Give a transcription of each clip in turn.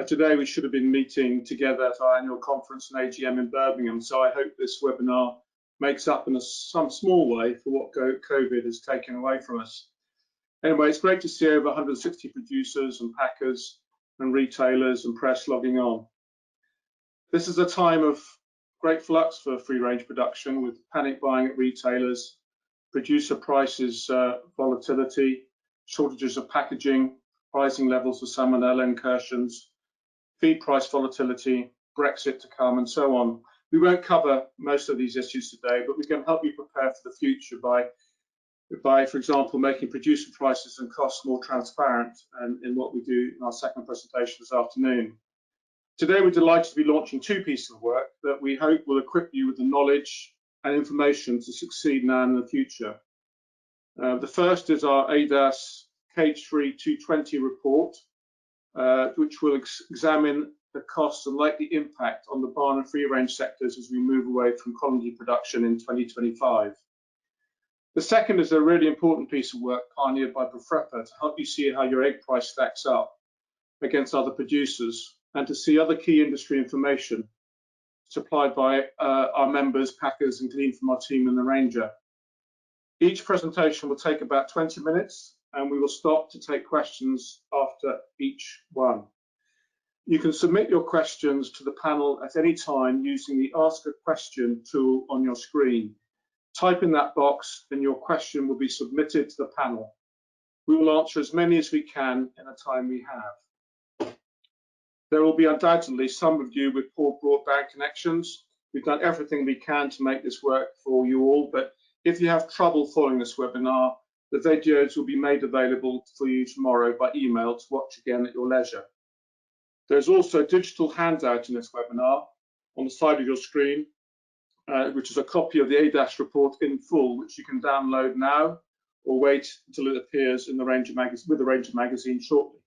Today we should have been meeting together at our annual conference and AGM in Birmingham, so I hope this webinar makes up in some small way for what COVID has taken away from us. Anyway, it's great to see over 160 producers and packers and retailers and press logging on. This is a time of great flux for free-range production, with panic buying at retailers, producer prices volatility, shortages of packaging, rising levels of salmonella incursions, feed price volatility, Brexit to come, and so on. We won't cover most of these issues today, but we can help you prepare for the future by, for example, making producer prices and costs more transparent, and in what we do in our second presentation this afternoon. Today, we're delighted to be launching two pieces of work that we hope will equip you with the knowledge and information to succeed now and in the future. The first is our ADAS Cage-Free 220 report, which will examine the costs and likely impact on the barn and free-range sectors as we move away from colony production in 2025. The second is a really important piece of work pioneered by BFREPA to help you see how your egg price stacks up against other producers, and to see other key industry information supplied by our members, packers, and gleaned from our team in the Ranger. Each presentation will take about 20 minutes, and we will stop to take questions after each one. You can submit your questions to the panel at any time using the Ask a Question tool on your screen. Type in that box, and your question will be submitted to the panel. We will answer as many as we can in the time we have. There will be undoubtedly some of you with poor broadband connections. We've done everything we can to make this work for you all, but if you have trouble following this webinar, the videos will be made available for you tomorrow by email to watch again at your leisure. There's also a digital handout in this webinar on the side of your screen, which is a copy of the ADAS report in full, which you can download now or wait until it appears in the Ranger magazine shortly.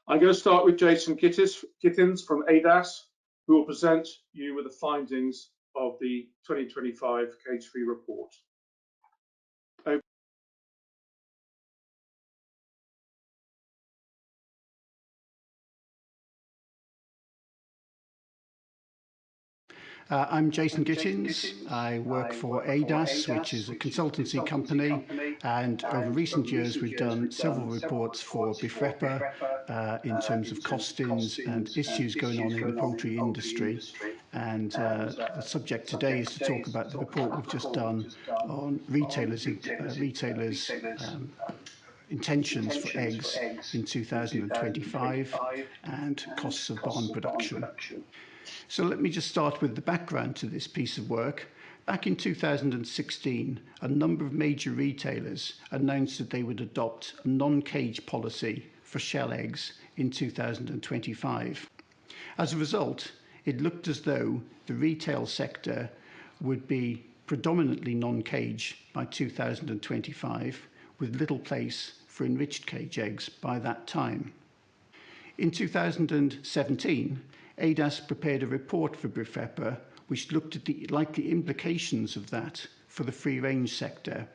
I'm going to start with Jason Gittins from ADAS, who will present you with the findings of the 2025 Cage-Free report. I'm Jason Gittins. I work for ADAS, which is a consultancy company, and over recent years we've done several reports for BFREPA in terms of costings and issues going on in the poultry industry. And the subject today is to talk about the report we've just done on retailers' intentions for eggs in 2025 and costs of barn production. So let me just start with the background to this piece of work. Back in 2016, a number of major retailers announced that they would adopt a non-cage policy for shell eggs in 2025. As a result, it looked as though the retail sector would be predominantly non-cage by 2025, with little place for enriched cage eggs by that time. In 2017, ADAS prepared a report for BFREPA which looked at the likely implications of that for the free-range sector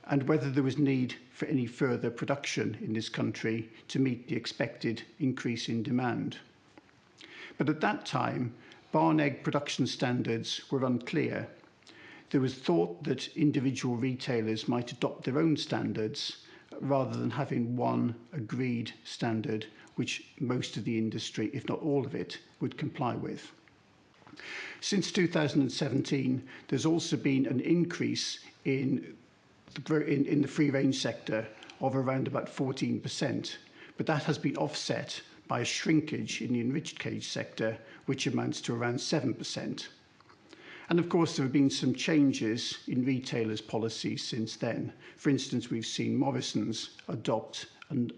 and whether there was need for any further production in this country to meet the expected increase in demand. But at that time, barn egg production standards were unclear. There was thought that individual retailers might adopt their own standards rather than having one agreed standard which most of the industry, if not all of it, would comply with. Since 2017, there's also been an increase in the free-range sector of around about 14%, but that has been offset by a shrinkage in the enriched cage sector, which amounts to around 7%. And of course, there have been some changes in retailers' policies since then. For instance, we've seen Morrisons adopt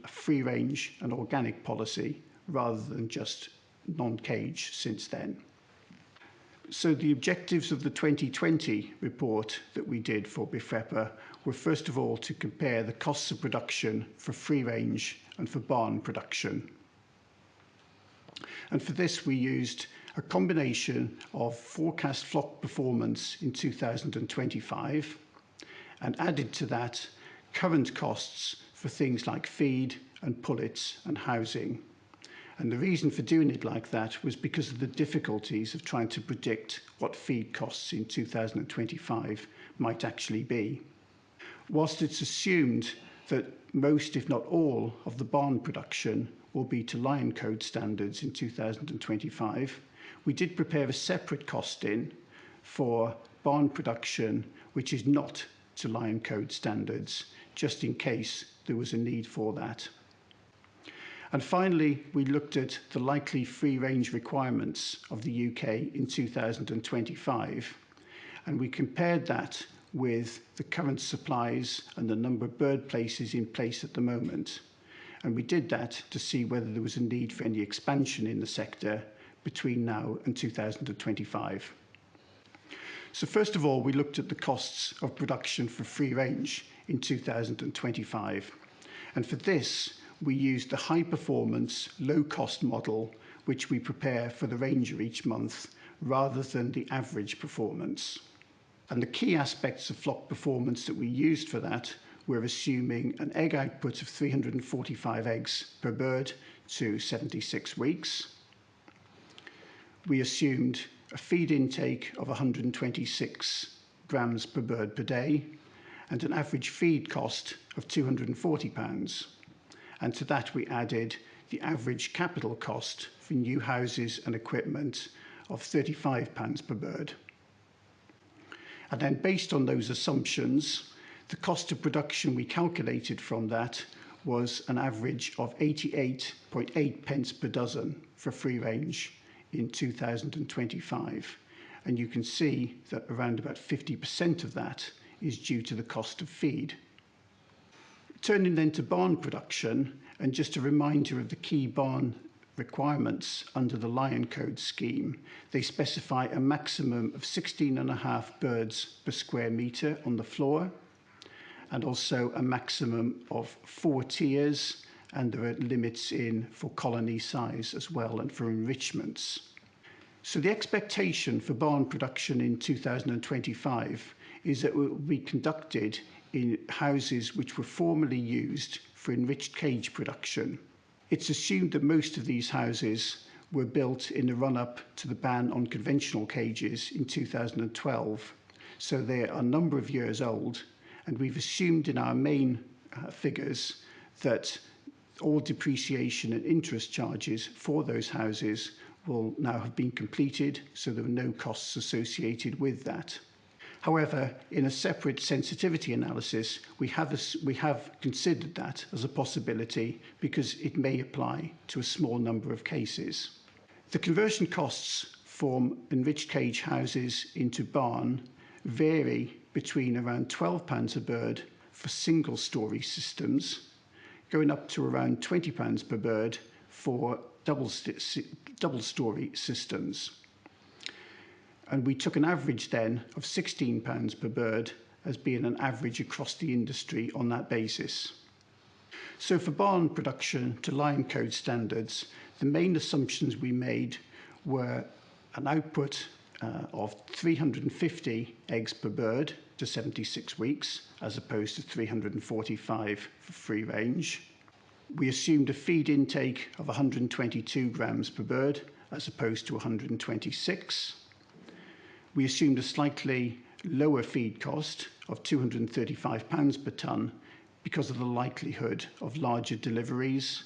a free-range and organic policy rather than just non-cage since then. So the objectives of the 2020 report that we did for BFREPA were first of all to compare the costs of production for free-range and for barn production. And for this we used a combination of forecast flock performance in 2025 and added to that current costs for things like feed and pullets and housing. And the reason for doing it like that was because of the difficulties of trying to predict what feed costs in 2025 might actually be. Whilst it's assumed that most, if not all, of the barn production will be to Lion Code standards in 2025, we did prepare a separate costing for barn production which is not to Lion Code standards, just in case there was a need for that. And finally, we looked at the likely free-range requirements of the UK in 2025, and we compared that with the current supplies and the number of bird places in place at the moment. And we did that to see whether there was a need for any expansion in the sector between now and 2025. So first of all, we looked at the costs of production for free range in 2025. And for this, we used the high-performance, low-cost model, which we prepare for the ranger each month, rather than the average performance. And the key aspects of flock performance that we used for that were assuming an egg output of 345 eggs per bird to 76 weeks. We assumed a feed intake of 126 grams per bird per day and an average feed cost of £240. And to that we added the average capital cost for new houses and equipment of £35 per bird. And then based on those assumptions, the cost of production we calculated from that was an average of 88.8 pence per dozen for free range in 2025. And you can see that around about 50% of that is due to the cost of feed. Turning then to barn production, and just a reminder of the key barn requirements under the Lion Code scheme, they specify a maximum of 16.5 birds per square metre on the floor, and also a maximum of 4 tiers, and there are limits in for colony size as well and for enrichments. So the expectation for barn production in 2025 is that it will be conducted in houses which were formerly used for enriched cage production. It's assumed that most of these houses were built in the run-up to the ban on conventional cages in 2012. So they are a number of years old, and we've assumed in our main figures that all depreciation and interest charges for those houses will now have been completed, so there are no costs associated with that. However, in a separate sensitivity analysis, we have considered that as a possibility because it may apply to a small number of cases. The conversion costs from enriched cage houses into barn vary between around £12 a bird for single-storey systems, going up to around £20 per bird for double-storey systems. And we took an average then of £16 per bird as being an average across the industry on that basis. So for barn production to Lion Code standards, the main assumptions we made were an output of 350 eggs per bird to 76 weeks, as opposed to 345 for free range. We assumed a feed intake of 122 grams per bird, as opposed to 126. We assumed a slightly lower feed cost of £235 per tonne because of the likelihood of larger deliveries.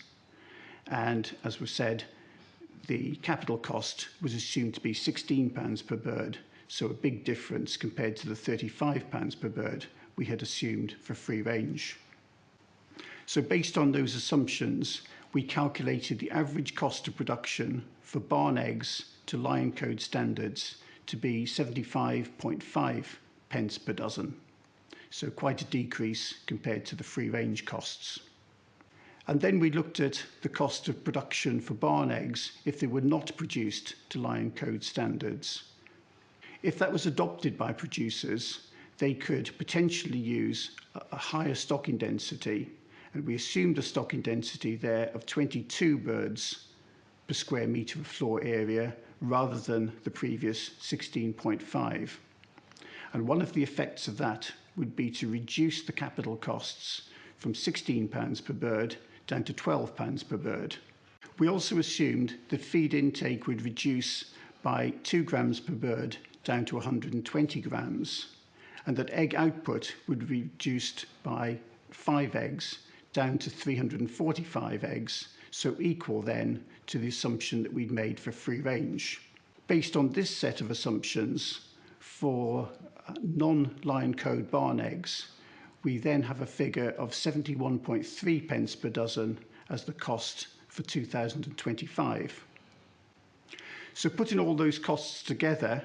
And as was said, the capital cost was assumed to be £16 per bird, so a big difference compared to the £35 per bird we had assumed for free range. So based on those assumptions, we calculated the average cost of production for barn eggs to Lion Code standards to be 75.5 pence per dozen. So quite a decrease compared to the free range costs. And then we looked at the cost of production for barn eggs if they were not produced to Lion Code standards. If that was adopted by producers, they could potentially use a higher stocking density, and we assumed a stocking density there of 22 birds per square metre of floor area rather than the previous 16.5. And one of the effects of that would be to reduce the capital costs from £16 per bird down to £12 per bird. We also assumed that feed intake would reduce by 2 grams per bird down to 120 grams, and that egg output would be reduced by 5 eggs down to 345 eggs, so equal then to the assumption that we'd made for free range. Based on this set of assumptions for non-lion code barn eggs, we then have a figure of 71.3 pence per dozen as the cost for 2025. So putting all those costs together,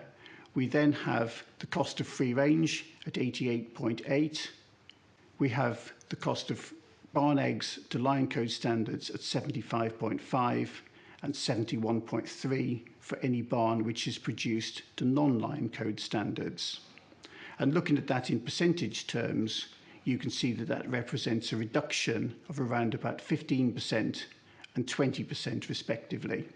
we then have the cost of free range at 88.8. We have the cost of barn eggs to lion code standards at 75.5 and 71.3 for any barn which is produced to non-lion code standards. And looking at that in percentage terms, you can see that that represents a reduction of around about 15% and 20% respectively.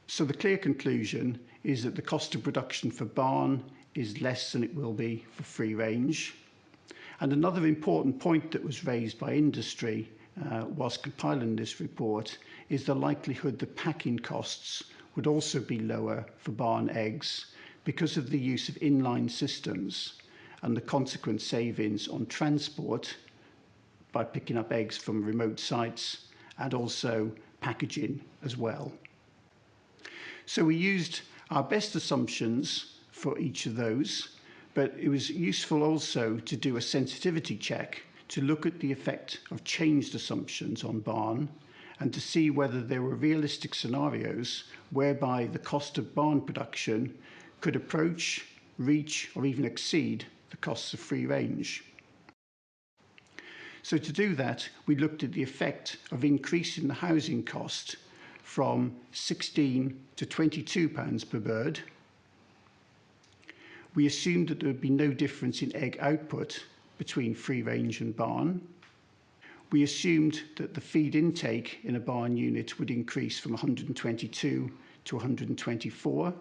So the clear conclusion is that the cost of production for barn is less than it will be for free range. And another important point that was raised by industry whilst compiling this report is the likelihood that packing costs would also be lower for barn eggs because of the use of inline systems and the consequent savings on transport by picking up eggs from remote sites and also packaging as well. So we used our best assumptions for each of those, but it was useful also to do a sensitivity check to look at the effect of changed assumptions on barn and to see whether there were realistic scenarios whereby the cost of barn production could approach, reach, or even exceed the costs of free range. So to do that, we looked at the effect of increasing the housing cost from 16 to 22 pounds per bird. We assumed that there would be no difference in egg output between free range and barn. We assumed that the feed intake in a barn unit would increase from 122 to 124.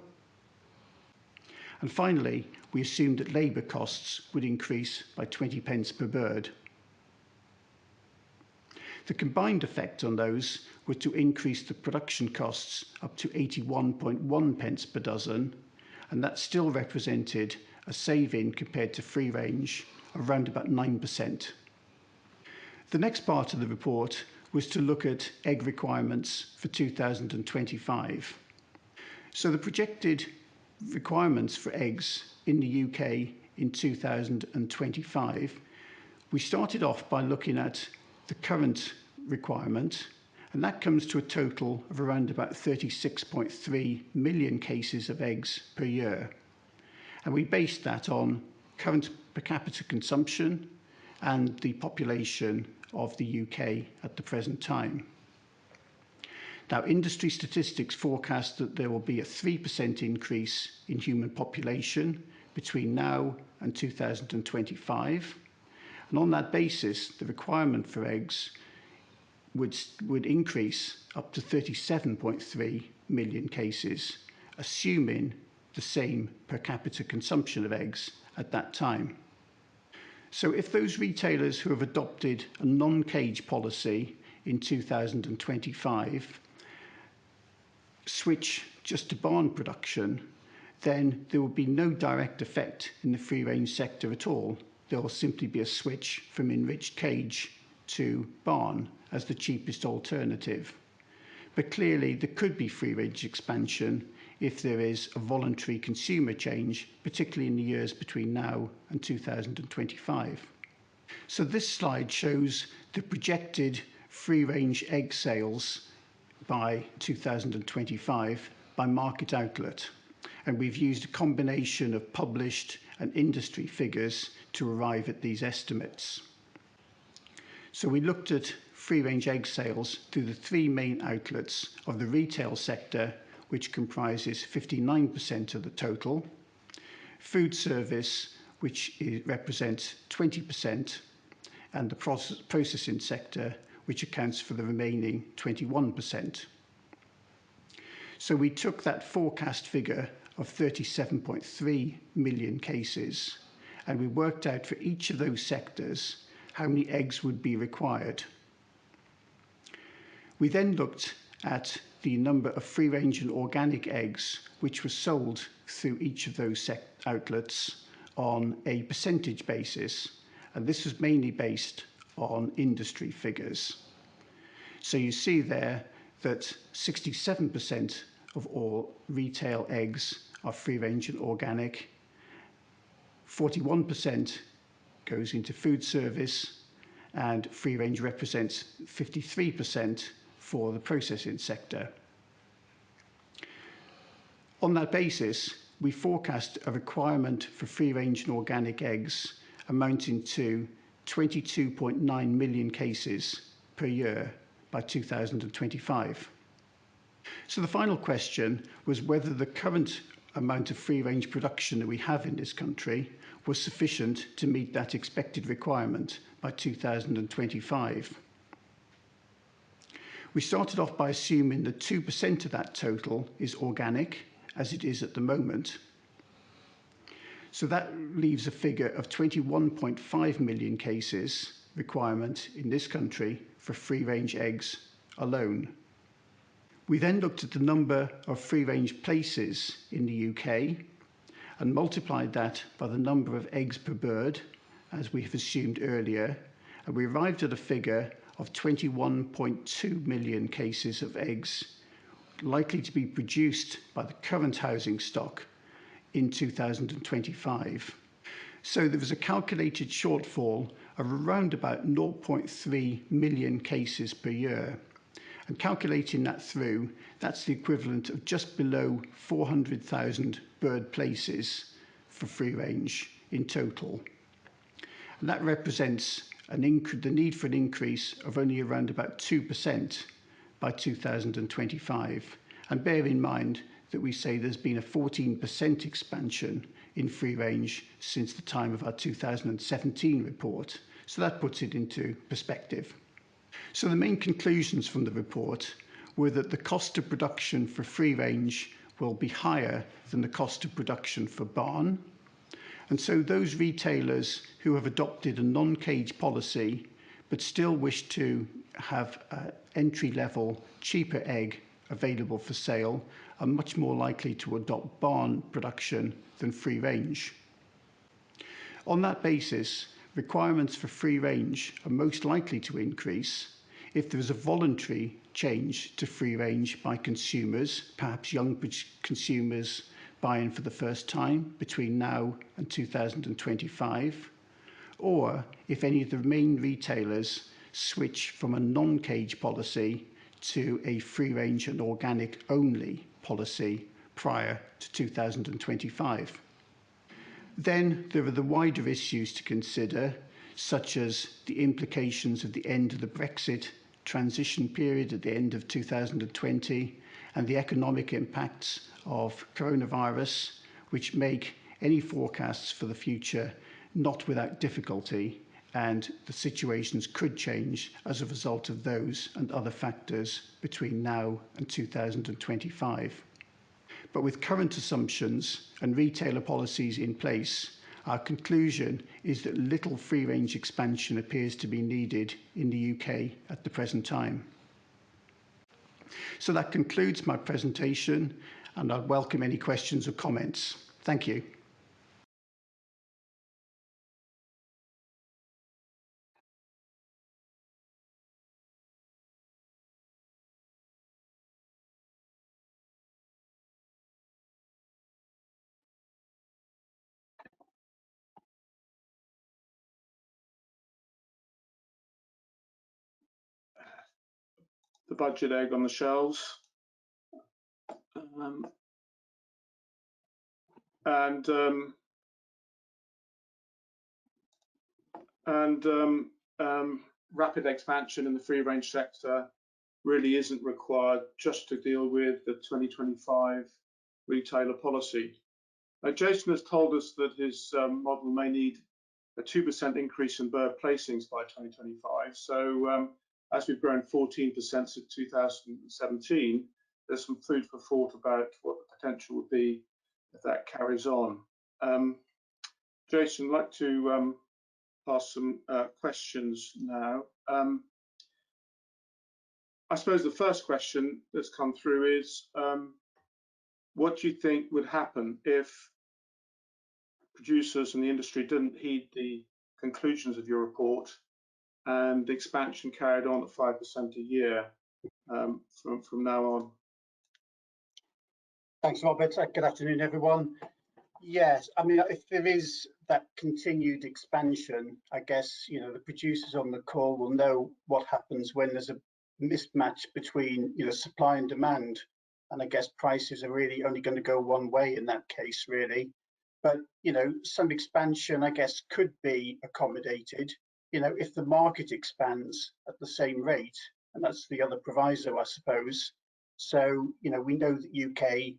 And finally, we assumed that labour costs would increase by 20 pence per bird. The combined effect on those was to increase the production costs up to 81.1 pence per dozen, and that still represented a saving compared to free range of around about 9%. The next part of the report was to look at egg requirements for 2025. So the projected requirements for eggs in the UK in 2025, we started off by looking at the current requirement, and that comes to a total of around about 36.3 million cases of eggs per year. And we based that on current per capita consumption and the population of the UK at the present time. Now, industry statistics forecast that there will be a 3% increase in human population between now and 2025. And on that basis, the requirement for eggs would increase up to 37.3 million cases, assuming the same per capita consumption of eggs at that time. So if those retailers who have adopted a non-cage policy in 2025 switch just to barn production, then there will be no direct effect in the free-range sector at all. There will simply be a switch from enriched cage to barn as the cheapest alternative. But clearly there could be free-range expansion if there is a voluntary consumer change, particularly in the years between now and 2025. So this slide shows the projected free-range egg sales by 2025 by market outlet. And we've used a combination of published and industry figures to arrive at these estimates. So we looked at free-range egg sales through the three main outlets of the retail sector, which comprises 59% of the total, food service, which represents 20%, and the processing sector, which accounts for the remaining 21%. So we took that forecast figure of 37.3 million cases, and we worked out for each of those sectors how many eggs would be required. We then looked at the number of free-range and organic eggs which were sold through each of those outlets on a percentage basis, and this was mainly based on industry figures. So you see there that 67% of all retail eggs are free-range and organic, 41% goes into food service, and free-range represents 53% for the processing sector. On that basis, we forecast a requirement for free-range and organic eggs amounting to 22.9 million cases per year by 2025. So the final question was whether the current amount of free-range production that we have in this country was sufficient to meet that expected requirement by 2025. We started off by assuming that 2% of that total is organic, as it is at the moment. So that leaves a figure of 21.5 million cases requirement in this country for free-range eggs alone. We then looked at the number of free-range places in the UK and multiplied that by the number of eggs per bird, as we have assumed earlier, and we arrived at a figure of 21.2 million cases of eggs likely to be produced by the current housing stock in 2025. So there was a calculated shortfall of around about 0.3 million cases per year. And calculating that through, that's the equivalent of just below 400,000 bird places for free range in total. And that represents the need for an increase of only around about 2% by 2025. And bear in mind that we say there's been a 14% expansion in free range since the time of our 2017 report. So that puts it into perspective. So the main conclusions from the report were that the cost of production for free range will be higher than the cost of production for barn. And so those retailers who have adopted a non-cage policy but still wish to have an entry-level, cheaper egg available for sale are much more likely to adopt barn production than free range. On that basis, requirements for free range are most likely to increase if there is a voluntary change to free range by consumers, perhaps young consumers buying for the first time between now and 2025, or if any of the main retailers switch from a non-cage policy to a free range and organic only policy prior to 2025. Then there are the wider issues to consider, such as the implications of the end of the Brexit transition period at the end of 2020 and the economic impacts of coronavirus, which make any forecasts for the future not without difficulty, and the situations could change as a result of those and other factors between now and 2025. But with current assumptions and retailer policies in place, our conclusion is that little free-range expansion appears to be needed in the UK at the present time. So that concludes my presentation, and I'd welcome any questions or comments. Thank you. The budget egg on the shelves. Rapid expansion in the free range sector really isn't required just to deal with the 2025 retailer policy. Jason has told us that his model may need a 2% increase in bird placings by 2025. So as we've grown 14% since 2017, there's some food for thought about what the potential would be if that carries on. Jason, I'd like to ask some questions now. I suppose the first question that's come through is, what do you think would happen if producers and the industry didn't heed the conclusions of your report and the expansion carried on at 5% a year from now on? Thanks, Robert. Good afternoon, everyone. Yes, I mean, if there is that continued expansion, I guess, you know, the producers on the call will know what happens when there's a mismatch between, you know, supply and demand. And I guess prices are really only going to go one way in that case, really. But, you know, some expansion, I guess, could be accommodated, you know, if the market expands at the same rate. And that's the other proviso, I suppose. So, you know, we know that UK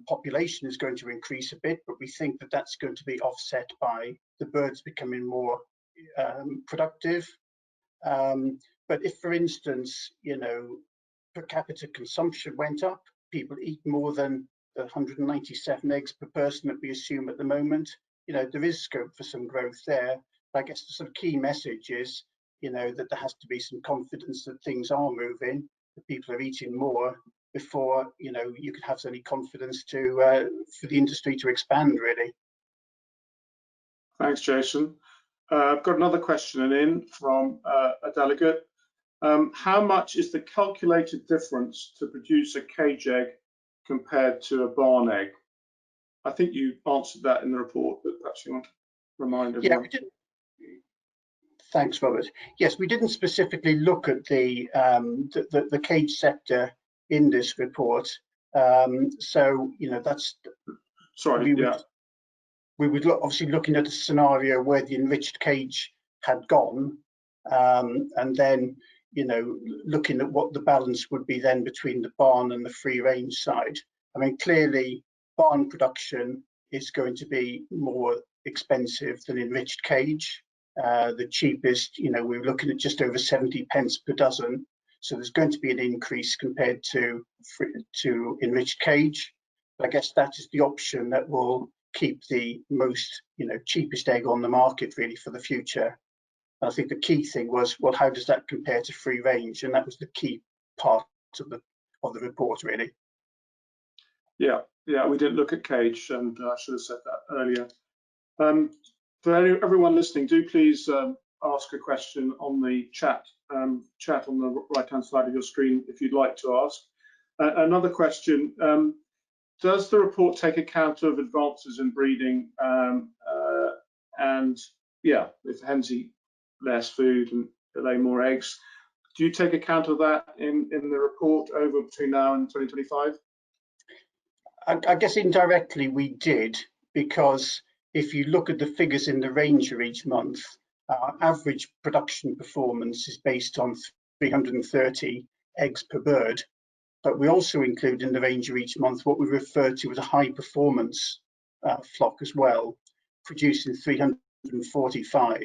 population is going to increase a bit, but we think that that's going to be offset by the birds becoming more productive. But if, for instance, you know, per capita consumption went up, people eat more than the 197 eggs per person that we assume at the moment, you know, there is scope for some growth there. But I guess the sort of key message is, you know, that there has to be some confidence that things are moving, that people are eating more before, you know, you could have any confidence to for the industry to expand, really. Thanks, Jason. I've got another question in from a delegate. How much is the calculated difference to produce a cage egg compared to a barn egg? I think you answered that in the report, but perhaps you want to remind everyone. Yeah, we did. Thanks, Robert. Yes, we didn't specifically look at the cage sector in this report. So, you know, that's... Sorry, we would obviously looking at a scenario where the enriched cage had gone, and then, you know, looking at what the balance would be then between the barn and the free range side. I mean, clearly barn production is going to be more expensive than enriched cage. The cheapest, you know, we're looking at just over 70 pence per dozen. So there's going to be an increase compared to enriched cage. But I guess that is the option that will keep the most, you know, cheapest egg on the market really for the future. And I think the key thing was, well, how does that compare to free range? And that was the key part of the report, really. Yeah, we didn't look at cage, and I should have said that earlier. For everyone listening, do please ask a question on the chat on the right-hand side of your screen if you'd like to ask. Another question, does the report take account of advances in breeding and, yeah, if hens eat less food and lay more eggs, do you take account of that in the report over between now and 2025? I guess indirectly we did, because if you look at the figures in the Ranger each month, our average production performance is based on 330 eggs per bird. But we also include in the Ranger each month what we refer to as a high performance flock as well, producing 345.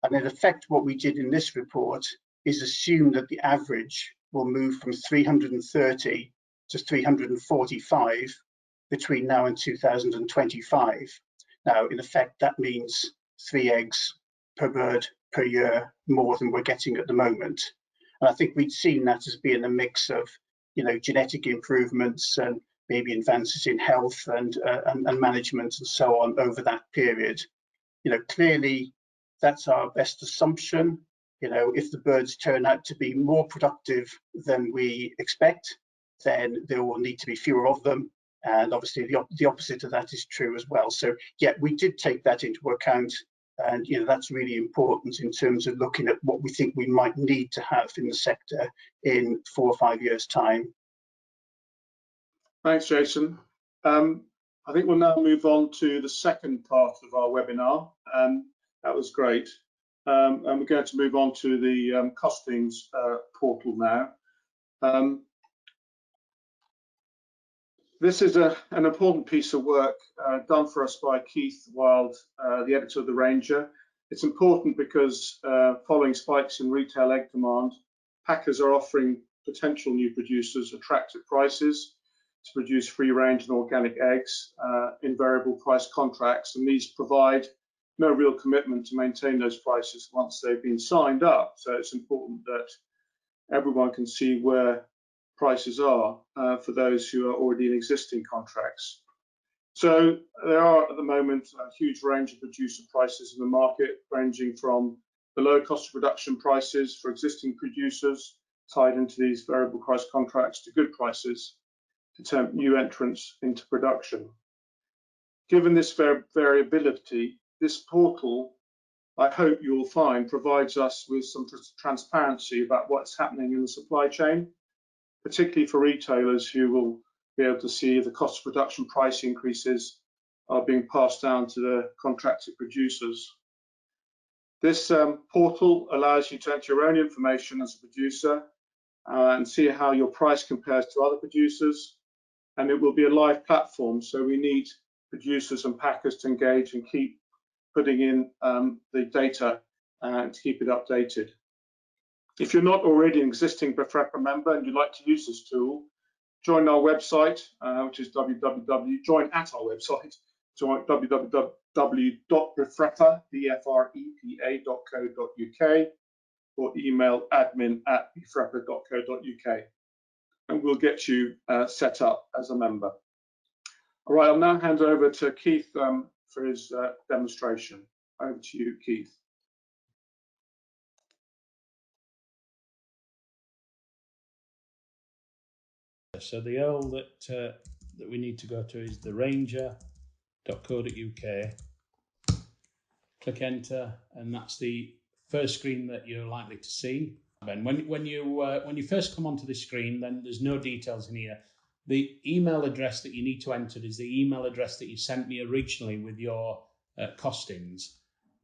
And in effect, what we did in this report is assume that the average will move from 330 to 345 between now and 2025. Now, in effect, that means 3 eggs per bird per year more than we're getting at the moment. And I think we'd seen that as being a mix of, you know, genetic improvements and maybe advances in health and management and so on over that period. You know, clearly that's our best assumption. You know, if the birds turn out to be more productive than we expect, then there will need to be fewer of them. And obviously the opposite of that is true as well. So yeah, we did take that into account. And, you know, that's really important in terms of looking at what we think we might need to have in the sector in 4 or 5 years' time. Thanks, Jason. I think we'll now move on to the second part of our webinar. That was great. And we're going to move on to the costings portal now. This is an important piece of work done for us by Keith Wild, the editor of the Ranger. It's important because following spikes in retail egg demand, packers are offering potential new producers attractive prices to produce free range and organic eggs in variable price contracts, and these provide no real commitment to maintain those prices once they've been signed up. So it's important that everyone can see where prices are for those who are already in existing contracts. So there are at the moment a huge range of producer prices in the market, ranging from the low cost of production prices for existing producers tied into these variable price contracts to good prices to tempt new entrants into production. Given this variability, this portal, I hope you will find, provides us with some transparency about what's happening in the supply chain, particularly for retailers who will be able to see if the cost of production price increases are being passed down to the contracted producers. This portal allows you to enter your own information as a producer and see how your price compares to other producers, and it will be a live platform, so we need producers and packers to engage and keep putting in the data to keep it updated. If you're not already an existing BFREPA member and you'd like to use this tool, join our website, which is www.join@our website, or email admin@bfrepa.co.uk, and we'll get you set up as a member. All right, I'll now hand over to Keith for his demonstration. Over to you, Keith. So the URL that we need to go to is theranger.co.uk. Click enter, and that's the first screen that you're likely to see. And when you first come onto this screen, then there's no details in here. The email address that you need to enter is the email address that you sent me originally with your costings.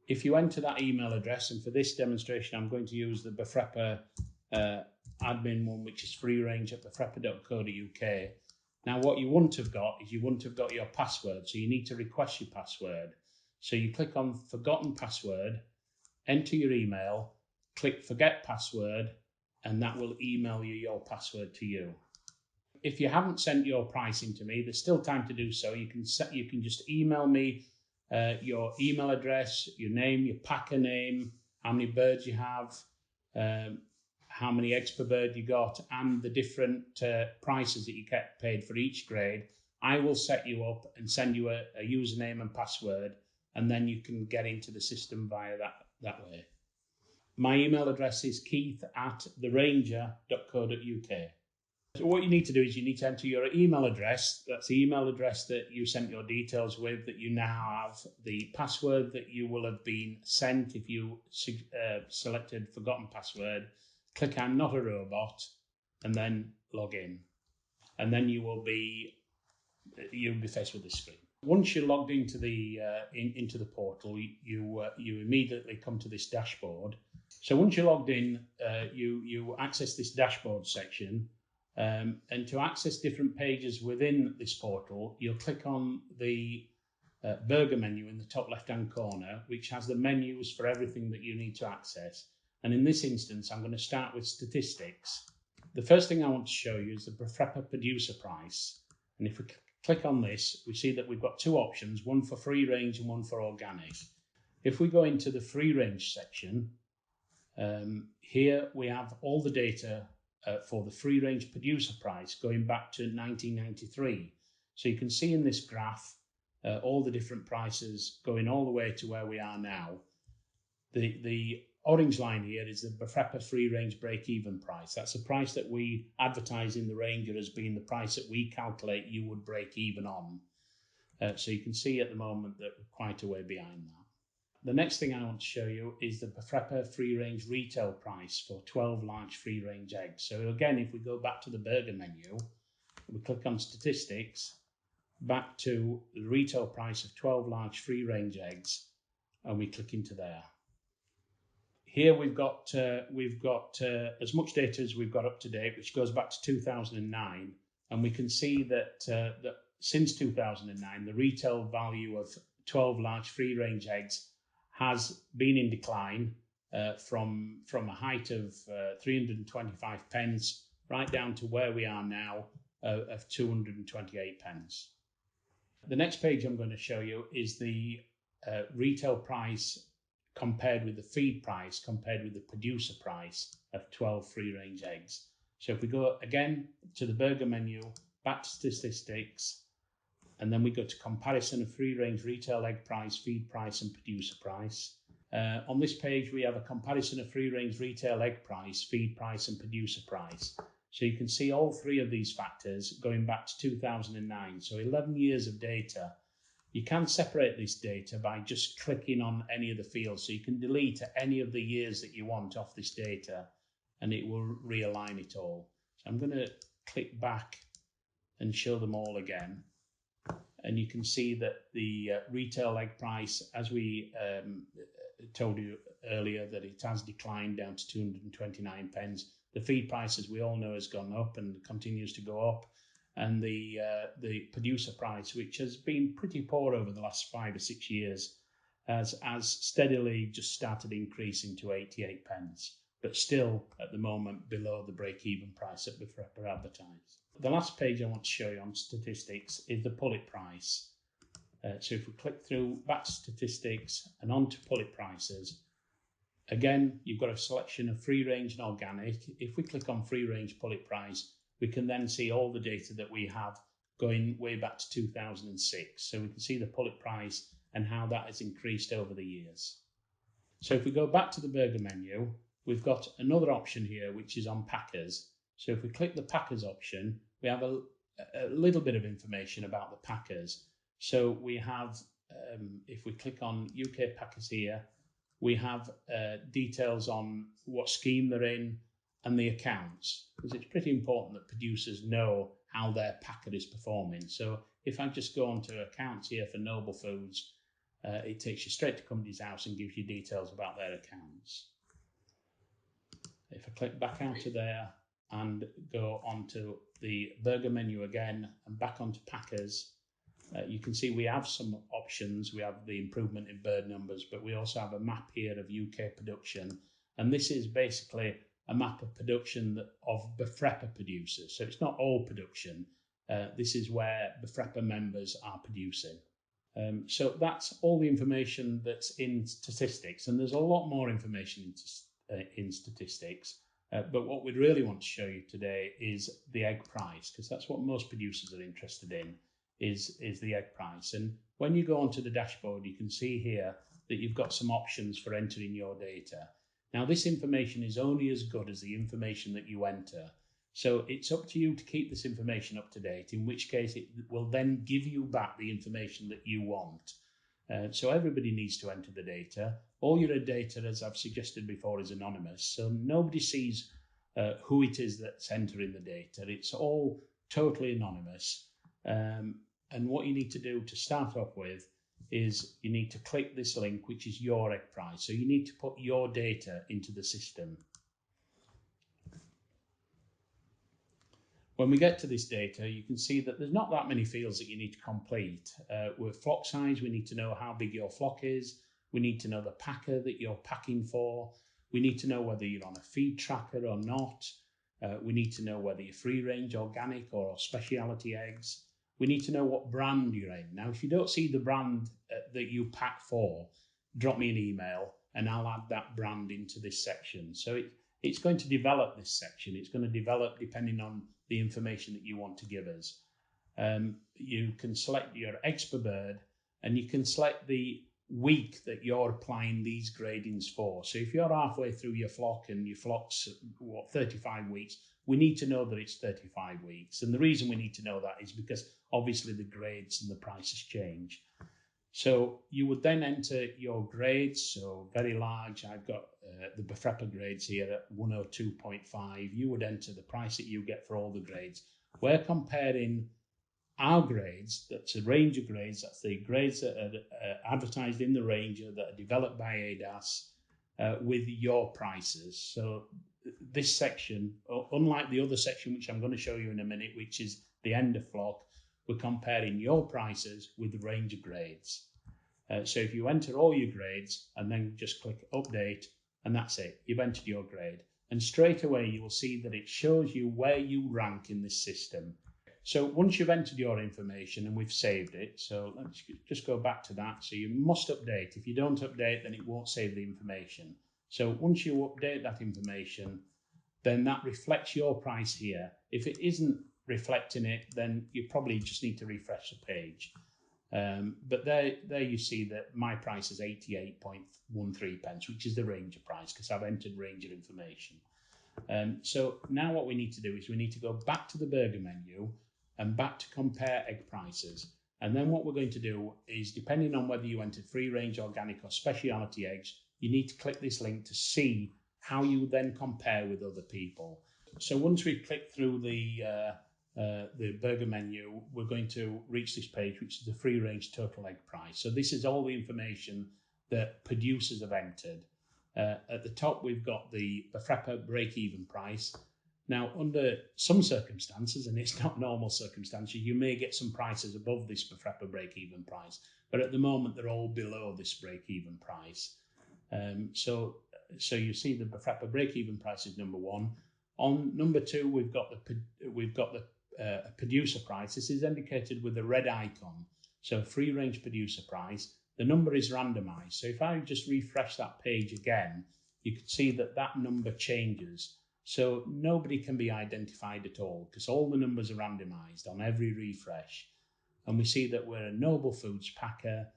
If you enter that email address, and for this demonstration, I'm going to use the BFREPA admin one, which is free range at bfrepa.co.uk. Now, what you wouldn't have got is you wouldn't have got your password, so you need to request your password. So you click on forgotten password, enter your email, click forget password, and that will email you your password to you. If you haven't sent your pricing to me, there's still time to do so. You can just email me your email address, your name, your packer name, how many birds you have, how many eggs per bird you got, and the different prices that you get paid for each grade. I will set you up and send you a username and password, and then you can get into the system via that way. My email address is keith@theranger.co.uk. So what you need to do is you need to enter your email address. That's the email address that you sent your details with, that you now have, the password that you will have been sent if you selected forgotten password. Click I'm not a robot, and then log in. And then you'll be faced with this screen. Once you're logged into the portal, you immediately come to this dashboard. So once you're logged in, you access this dashboard section, and to access different pages within this portal, you'll click on the burger menu in the top left-hand corner, which has the menus for everything that you need to access. And in this instance, I'm going to start with statistics. The first thing I want to show you is the BFREPA producer price. And if we click on this, we see that we've got two options, one for free range and one for organic. If we go into the free range section, here we have all the data for the free range producer price going back to 1993. So you can see in this graph all the different prices going all the way to where we are now. The orange line here is the BFREPA free range break-even price. That's the price that we advertise in the Ranger as being the price that we calculate you would break even on. So you can see at the moment that we're quite a way behind that. The next thing I want to show you is the BFREPA free range retail price for 12 large free range eggs. So again, if we go back to the burger menu, we click on statistics, back to the retail price of 12 large free range eggs, and we click into there. Here we've got as much data as we've got up to date, which goes back to 2009, and we can see that since 2009, the retail value of 12 large free range eggs has been in decline from a height of 325 pence right down to where we are now of 228 pence. The next page I'm going to show you is the retail price compared with the feed price, compared with the producer price of 12 free-range eggs. So if we go again to the burger menu, back to statistics, and then we go to comparison of free-range retail egg price, feed price, and producer price. On this page, we have a comparison of free-range retail egg price, feed price, and producer price. So you can see all three of these factors going back to 2009, so 11 years of data. You can separate this data by just clicking on any of the fields, so you can delete any of the years that you want off this data, and it will realign it all. So I'm going to click back and show them all again. And you can see that the retail egg price, as we told you earlier, that it has declined down to 229 pence. The feed price, as we all know, has gone up and continues to go up. And the producer price, which has been pretty poor over the last 5 or 6 years, has steadily just started increasing to 88 pence, but still at the moment below the break-even price that BFREPA advertised. The last page I want to show you on statistics is the pullet price. So if we click through back to statistics and onto pullet prices, again, you've got a selection of free-range and organic. If we click on free-range pullet price, we can then see all the data that we have going way back to 2006. So we can see the pullet price and how that has increased over the years. So if we go back to the burger menu, we've got another option here, which is on packers. So if we click the packers option, we have a little bit of information about the packers. So we have, if we click on UK packers here, we have details on what scheme they're in and the accounts, because it's pretty important that producers know how their packer is performing. So if I just go onto accounts here for Noble Foods, it takes you straight to Companies House and gives you details about their accounts. If I click back out of there and go onto the burger menu again and back onto packers, you can see we have some options. We have the improvement in bird numbers, but we also have a map here of UK production. And this is basically a map of production of BFREPA producers. So it's not all production. This is where BFREPA members are producing. So that's all the information that's in statistics. And there's a lot more information in statistics. But what we'd really want to show you today is the egg price, because that's what most producers are interested in, is the egg price. And when you go onto the dashboard, you can see here that you've got some options for entering your data. Now, this information is only as good as the information that you enter. So it's up to you to keep this information up to date, in which case it will then give you back the information that you want. So everybody needs to enter the data. All your data, as I've suggested before, is anonymous. So nobody sees who it is that's entering the data. It's all totally anonymous. And what you need to do to start off with is you need to click this link, which is your egg price. So you need to put your data into the system. When we get to this data, you can see that there's not that many fields that you need to complete. With flock size, we need to know how big your flock is. We need to know the packer that you're packing for. We need to know whether you're on a feed tracker or not. We need to know whether you're free range, organic, or specialty eggs. We need to know what brand you're in. Now, if you don't see the brand that you pack for, drop me an email and I'll add that brand into this section. So it's going to develop this section. It's going to develop depending on the information that you want to give us. You can select your eggs per bird, and you can select the week that you're applying these gradings for. So if you're halfway through your flock and your flock's 35 weeks, we need to know that it's 35 weeks. And the reason we need to know that is because obviously the grades and the prices change. So you would then enter your grades. So very large, I've got the BFREPA grades here at 102.5. You would enter the price that you get for all the grades. We're comparing our grades, that's a range of grades, that's the grades that are advertised in the Ranger that are developed by ADAS with your prices. So this section, unlike the other section which I'm going to show you in a minute, which is the end of flock, we're comparing your prices with the Ranger grades. So if you enter all your grades and then just click update, and that's it, you've entered your grade. And straight away you will see that it shows you where you rank in this system. So once you've entered your information and we've saved it, so let's just go back to that. So you must update. If you don't update, then it won't save the information. So once you update that information, then that reflects your price here. If it isn't reflecting it, then you probably just need to refresh the page. But there you see that my price is 88.13 pence, which is the Ranger price because I've entered Ranger information. So now what we need to do is we need to go back to the burger menu and back to compare egg prices. And then what we're going to do is, depending on whether you entered free range, organic or specialty eggs, you need to click this link to see how you then compare with other people. So once we click through the burger menu, we're going to reach this page, which is the free range total egg price. So this is all the information that producers have entered. At the top, we've got the BFREPA break-even price. Now, under some circumstances, and it's not normal circumstances, you may get some prices above this BFREPA break-even price, but at the moment, they're all below this break-even price. So you see the BFREPA break-even price is number one. On number two, we've got the producer price. This is indicated with a red icon. So free range producer price. The number is randomized. So if I just refresh that page again, you can see that that number changes. So nobody can be identified at all because all the numbers are randomized on every refresh. And we see that we're a Noble Foods packer.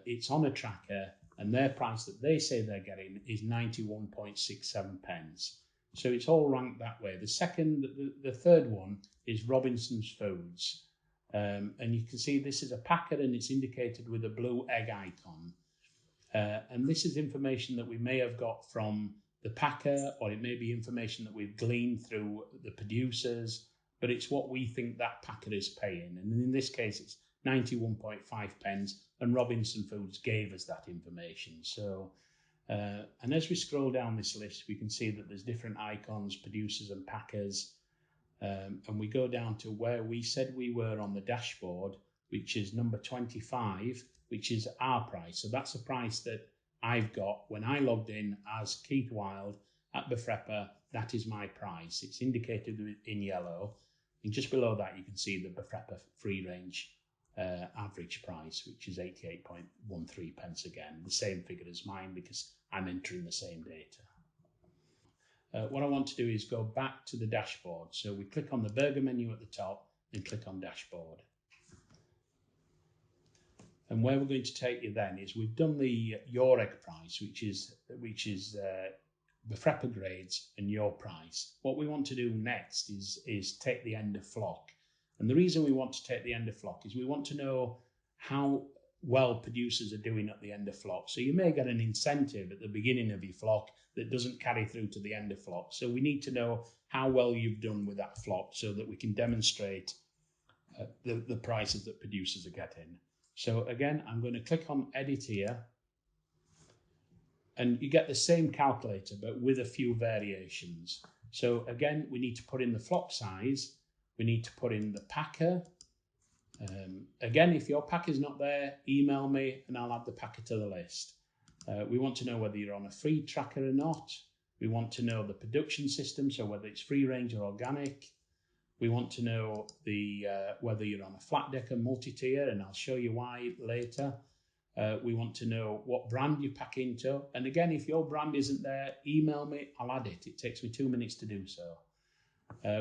It's on a tracker, and their price that they say they're getting is 91.67 pence. So it's all ranked that way. The third one is Robinson's Foods. And you can see this is a packer and it's indicated with a blue egg icon. And this is information that we may have got from the packer, or it may be information that we've gleaned through the producers, but it's what we think that packer is paying. And in this case, it's 91.5 pence, and Robinson Foods gave us that information. So, and as we scroll down this list, we can see that there's different icons, producers and packers. And we go down to where we said we were on the dashboard, which is number 25, which is our price. So that's a price that I've got when I logged in as Keith Wild at BFREPA. That is my price. It's indicated in yellow. And just below that, you can see the BFREPA free range average price, which is 88.13 pence again, the same figure as mine because I'm entering the same data. What I want to do is go back to the dashboard. So we click on the burger menu at the top and click on dashboard. And where we're going to take you then is we've done the your egg price, which is BFREPA grades and your price. What we want to do next is take the end of flock. And the reason we want to take the end of flock is we want to know how well producers are doing at the end of flock. So you may get an incentive at the beginning of your flock that doesn't carry through to the end of flock. So we need to know how well you've done with that flock so that we can demonstrate the prices that producers are getting. So again, I'm going to click on edit here, and you get the same calculator but with a few variations. So again, we need to put in the flock size, we need to put in the packer. Again, if your packer's not there, email me and I'll add the packer to the list. We want to know whether you're on a free tracker or not. We want to know the production system, so whether it's free range or organic. We want to know whether you're on a flat decker multi-tier, and I'll show you why later. We want to know what brand you pack into. And again, if your brand isn't there, email me, I'll add it. It takes me 2 minutes to do so.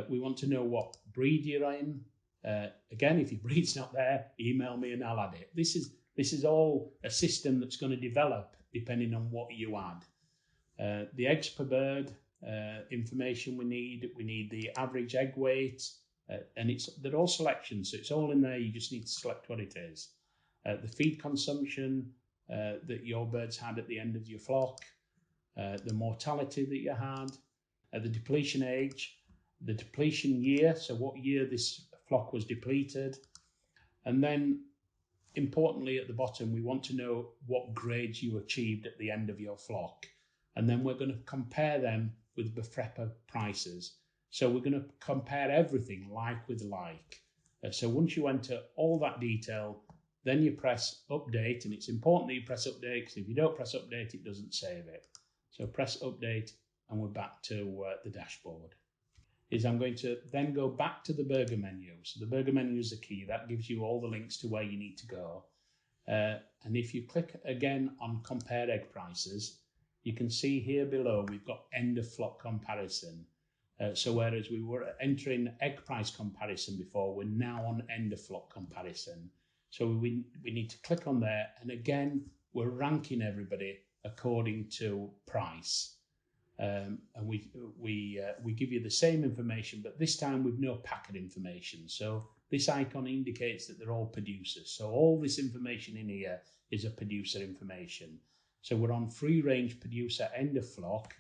We want to know what breed you're in. Again, if your breed's not there, email me and I'll add it. This is all a system that's going to develop depending on what you add. The eggs per bird information we need the average egg weight, and they're all selections, so it's all in there. You just need to select what it is. The feed consumption that your birds had at the end of your flock, the mortality that you had, the depletion age, the depletion year, so what year this flock was depleted, and then importantly at the bottom we want to know what grades you achieved at the end of your flock, and then we're going to compare them with BFREPA prices. So we're going to compare everything like with like. So once you enter all that detail, then you press update, and it's important that you press update because if you don't press update, it doesn't save it. So press update and we're back to the dashboard. is I'm going to then go back to the burger menu. So the burger menu is the key. That gives you all the links to where you need to go. And if you click again on compare egg prices, you can see here below we've got end of flock comparison. So whereas we were entering egg price comparison before, we're now on end of flock comparison. So we need to click on there, and again we're ranking everybody according to price. And we give you the same information, but this time with no packet information. So this icon indicates that they're all producers. So all this information in here is a producer information. So we're on free range producer end of flock.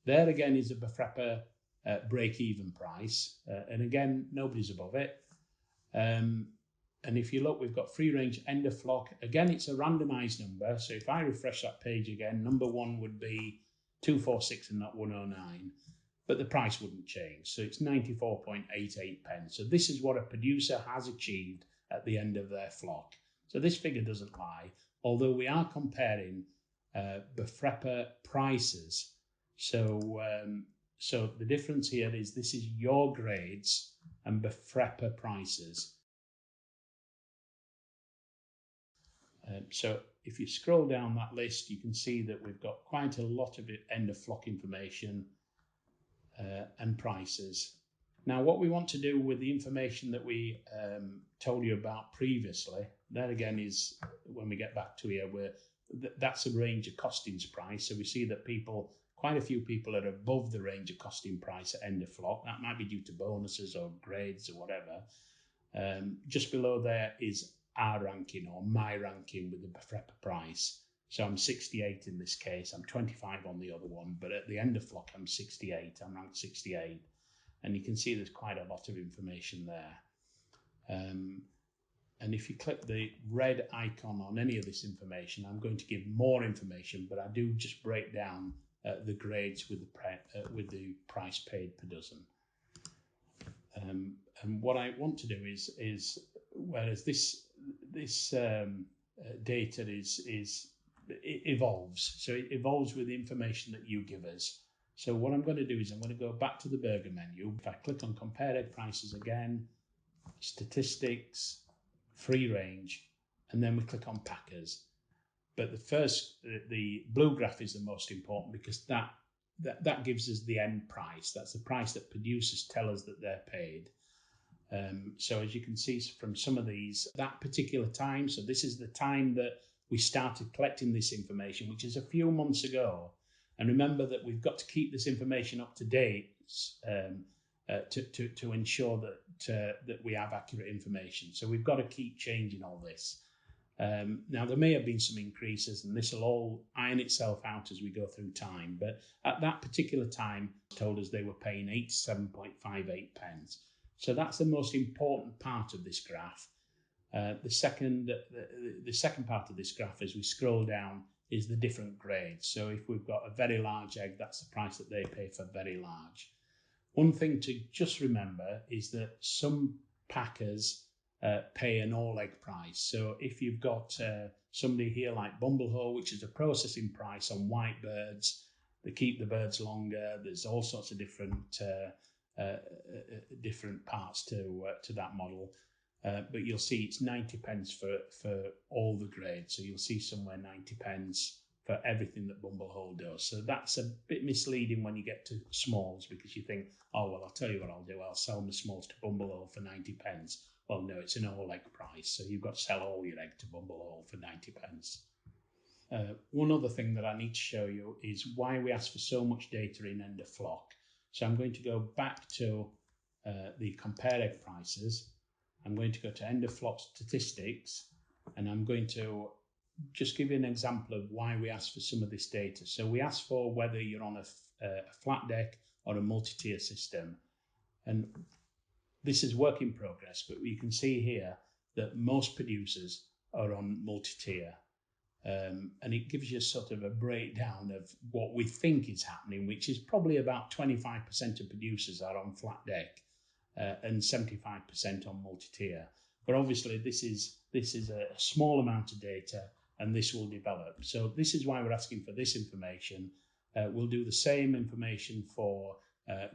There again is a BFREPA break-even price. And again, nobody's above it. And if you look, we've got free range end of flock. Again, it's a randomized number. So if I refresh that page again, number one would be 246 and not 109, but the price wouldn't change. So it's 94.88 pence. So this is what a producer has achieved at the end of their flock. So this figure doesn't lie, although we are comparing BFREPA prices. So the difference here is this is your grades and BFREPA prices. So if you scroll down that list, you can see that we've got quite a lot of end of flock information and prices. Now, what we want to do with the information that we told you about previously, that again is when we get back to here, where that's a range of costings price. So we see that quite a few people are above the range of costing price at end of flock. That might be due to bonuses or grades or whatever. Just below there is our ranking or my ranking with the BFREPA price. So I'm 68 in this case, I'm 25 on the other one, but at the end of flock I'm 68, I'm ranked 68. And you can see there's quite a lot of information there. And if you click the red icon on any of this information, I'm going to give more information, but I do just break down the grades with the price paid per dozen. And what I want to do is whereas this data it evolves. So it evolves with the information that you give us. So what I'm going to do is I'm going to go back to the burger menu. If I click on compare egg prices again, statistics, free range, and then we click on packers. But the blue graph is the most important because that gives us the end price. That's the price that producers tell us that they're paid. So as you can see from some of these, that particular time, so this is the time that we started collecting this information, which is a few months ago. And remember that we've got to keep this information up to date to ensure that we have accurate information. So we've got to keep changing all this. Now, there may have been some increases, and this will all iron itself out as we go through time. But at that particular time, told us they were paying 87.58 pence. So that's the most important part of this graph. The second part of this graph, as we scroll down, is the different grades. So if we've got a very large egg, that's the price that they pay for very large. One thing to just remember is that some packers pay an all egg price. So if you've got somebody here like Bumblehole, which is a processing price on white birds, they keep the birds longer. There's all sorts of different parts to that model. But you'll see it's 90 pence for all the grades. So you'll see somewhere 90 pence for everything that Bumblehole does. So that's a bit misleading when you get to smalls because you think, oh, well, I'll tell you what I'll do. I'll sell my smalls to Bumblehole for 90 pence. Well, no, it's an all egg price. So you've got to sell all your egg to Bumblehole for 90 pence. One other thing that I need to show you is why we ask for so much data in end of flock. So I'm going to go back to the compare egg prices. I'm going to go to end of flock statistics, and I'm going to just give you an example of why we ask for some of this data. So we ask for whether you're on a flat deck or a multi-tier system. And this is work in progress, but you can see here that most producers are on multi-tier. And it gives you sort of a breakdown of what we think is happening, which is probably about 25% of producers are on flat deck and 75% on multi-tier. But obviously this is a small amount of data and this will develop. So this is why we're asking for this information. We'll do the same information for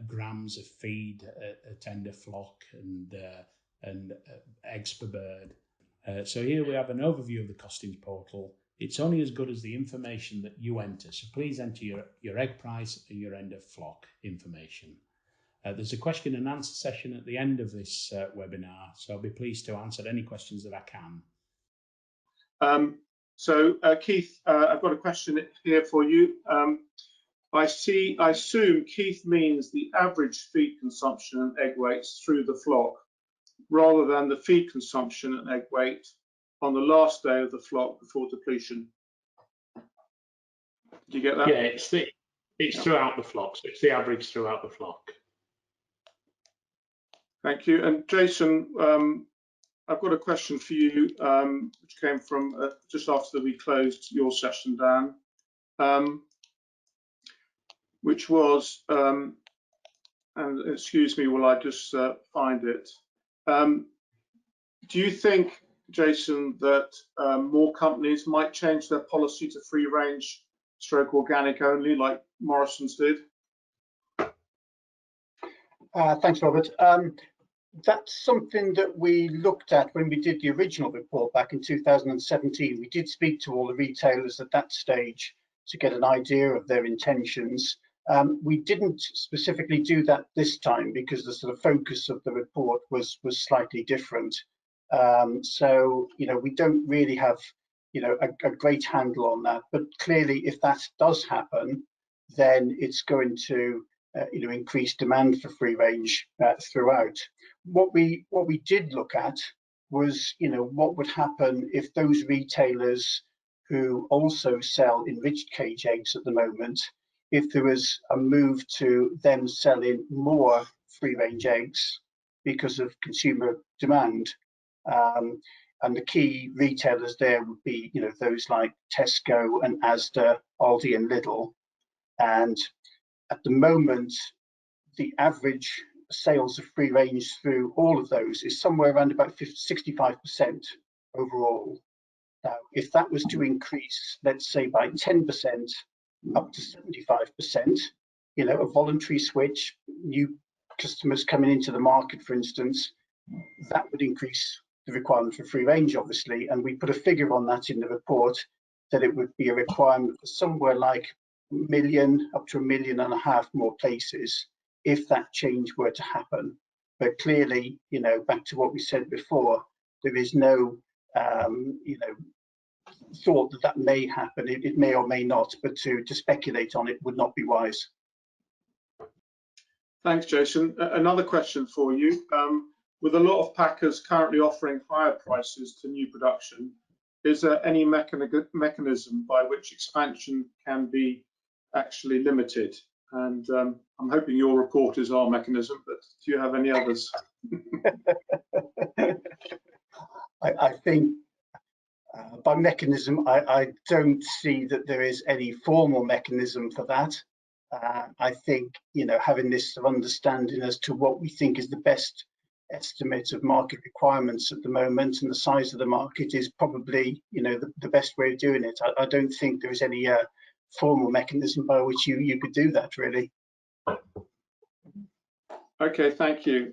grams of feed a tender flock and eggs per bird. So here we have an overview of the costings portal. It's only as good as the information that you enter. So please enter your egg price and your end of flock information. There's a question and answer session at the end of this webinar, so I'll be pleased to answer any questions that I can. Keith, I've got a question here for you. I assume Keith means the average feed consumption and egg weights through the flock, rather than the feed consumption and egg weight on the last day of the flock before depletion. Do you get that? Yeah, it's throughout the flock, so it's the average throughout the flock. Thank you. And Jason, I've got a question for you, which came from just after we closed your session, Dan, which was, and excuse me while I just find it. Do you think, Jason, that more companies might change their policy to free range / organic only, like Morrison's did? Thanks, Robert. That's something that we looked at when we did the original report back in 2017. We did speak to all the retailers at that stage to get an idea of their intentions. We didn't specifically do that this time because the sort of focus of the report was slightly different. So, we don't really have, a great handle on that. But clearly, if that does happen, then it's going to increase demand for free range throughout. What we did look at was, what would happen if those retailers who also sell enriched cage eggs at the moment, if there was a move to them selling more free range eggs because of consumer demand. And the key retailers there would be, those like Tesco and Asda, Aldi and Lidl. And at the moment, the average sales of free range through all of those is somewhere around about 65% overall. Now, if that was to increase, let's say by 10% up to 75%, a voluntary switch, new customers coming into the market, for instance, that would increase the requirement for free range, obviously. And we put a figure on that in the report that it would be a requirement for somewhere like 1 million up to 1.5 million more places if that change were to happen. But clearly, back to what we said before, there is no, thought that may happen. It may or may not, but to speculate on it would not be wise. Thanks, Jason. Another question for you. With a lot of packers currently offering higher prices to new production, is there any mechanism by which expansion can be actually limited? And I'm hoping your report is our mechanism, but do you have any others? I think by mechanism, I don't see that there is any formal mechanism for that. I think, having this sort of understanding as to what we think is the best estimate of market requirements at the moment and the size of the market is probably, the best way of doing it. I don't think there is any formal mechanism by which you could do that, really. Okay, thank you.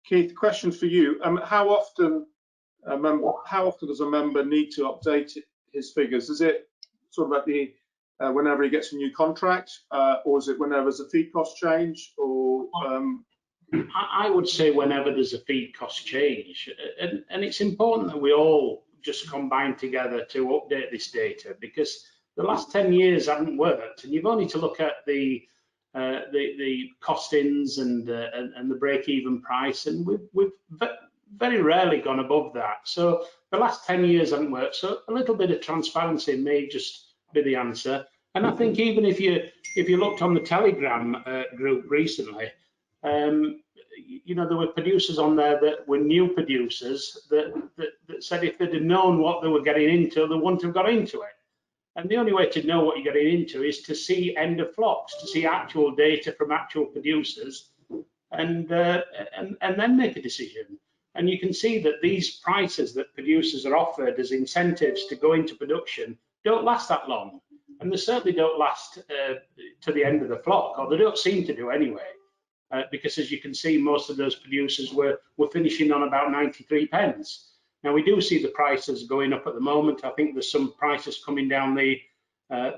Keith, question for you. How often does a member need to update his figures? Is it sort of at the whenever he gets a new contract, or is it whenever there's a feed cost change, or? I would say whenever there's a feed cost change, and it's important that we all just combine together to update this data, because the last 10 years haven't worked, and you've only to look at the costings and the break-even price, and we've very rarely gone above that. So the last 10 years haven't worked. So a little bit of transparency may just be the answer. And I think even if you looked on the Telegram group recently, there were producers on there that were new producers that said if they'd have known what they were getting into, they wouldn't have got into it. And the only way to know what you're getting into is to see end of flocks, to see actual data from actual producers, and then make a decision. And you can see that these prices that producers are offered as incentives to go into production don't last that long. and they certainly don't last to the end of the flock, or they don't seem to do anyway, because as you can see, most of those producers were finishing on about 93 pence. Now we do see the prices going up at the moment. I think there's some prices coming down the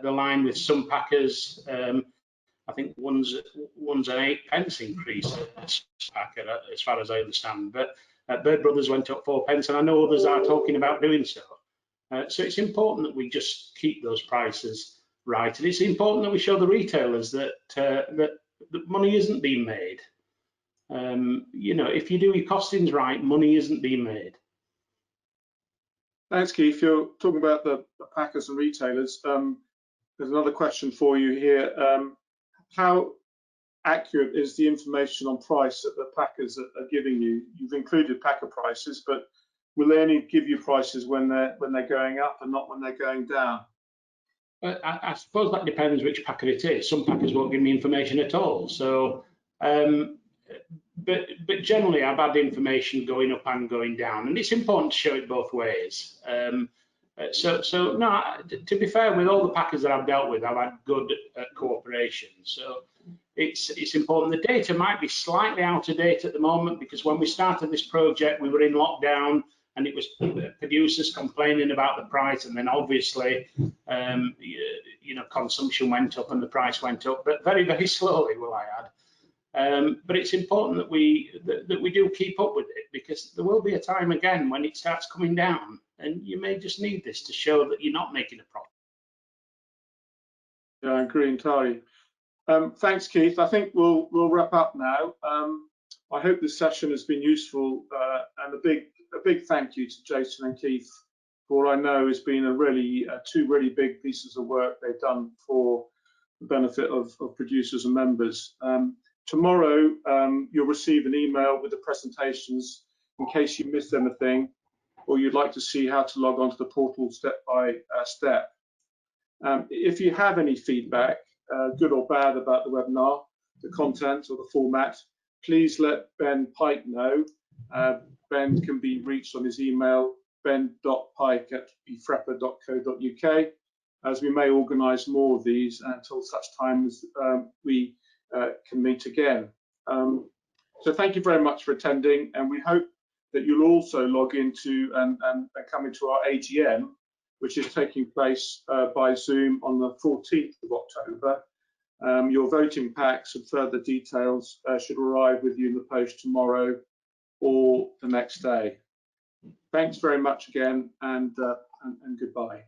line with some packers. I think one's an 8 pence increase packer, as far as I understand. But Bird Brothers went up 4 pence, and I know others are talking about doing so. So it's important that we just keep those prices right, and it's important that we show the retailers that that money isn't being made. You know, if you do your costings right, money isn't being made. Thanks, Keith. You're talking about the packers and retailers. There's another question for you here. How accurate is the information on price that the packers are giving you? You've included packer prices, but will they only give you prices when they're going up and not when they're going down? I suppose that depends which packer it is. Some packers won't give me information at all. So, but generally, I've had information going up and going down, and it's important to show it both ways. So no, to be fair, with all the packers that I've dealt with, I've had good cooperation. So it's important. The data might be slightly out of date at the moment, because when we started this project, we were in lockdown, and it was producers complaining about the price, and then obviously, you know, consumption went up and the price went up, but very, very slowly, will I add. But it's important that we do keep up with it, because there will be a time again when it starts coming down, and you may just need this to show that you're not making a profit. Yeah, I agree entirely. Thanks, Keith. I think we'll wrap up now. I hope this session has been useful, and a big thank you to Jason and Keith for what I know has been two really big pieces of work they've done for the benefit of producers and members. Tomorrow, you'll receive an email with the presentations in case you missed anything, or you'd like to see how to log onto the portal step by step. If you have any feedback, good or bad, about the webinar, the content or the format, please let Ben Pike know. Ben can be reached on his email, ben.pike@bfrepa.co.uk, as we may organise more of these until such time as we can meet again. So thank you very much for attending, and we hope that you'll also log into and come into our AGM, which is taking place by Zoom on the 14th of October. Your voting packs and further details should arrive with you in the post tomorrow or the next day. Thanks very much again, and goodbye.